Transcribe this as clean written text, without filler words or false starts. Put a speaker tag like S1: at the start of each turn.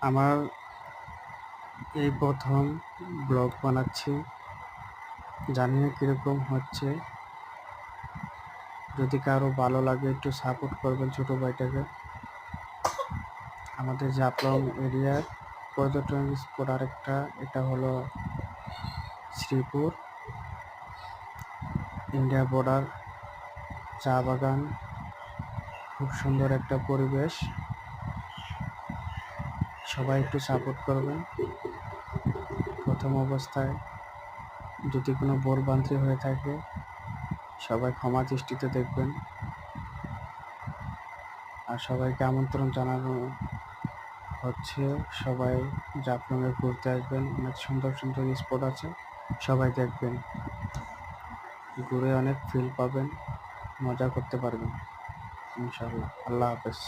S1: আমার এই প্রথম ব্লগ বানাচ্ছি, জানি না কীরকম হচ্ছে। যদি কারো ভালো লাগে একটু সাপোর্ট করবেন ছোটো ভাইটাকে। আমাদের জাফলং এরিয়ার পর্যটন স্পট আরেকটা, এটা হলো শ্রীপুর ইন্ডিয়া বর্ডার চা বাগান। খুব সুন্দর একটা পরিবেশ, সবাই একটু সাপোর্ট করবেন। প্রথম অবস্থায় যদি কোনো ভুলভ্রান্তি হয়ে থাকে সবাই ক্ষমা দৃষ্টিতে দেখবেন। আর সবাইকে আমন্ত্রণ জানানো হচ্ছে, সবাই জাফলংয়ে ঘুরতে আসবেন। অনেক সুন্দর সুন্দর স্পট আছে, সবাই দেখবেন, ঘুরে অনেক ফিল পাবেন, মজা করতে পারবেন ইনশাল্লাহ। আল্লাহ হাফেজ।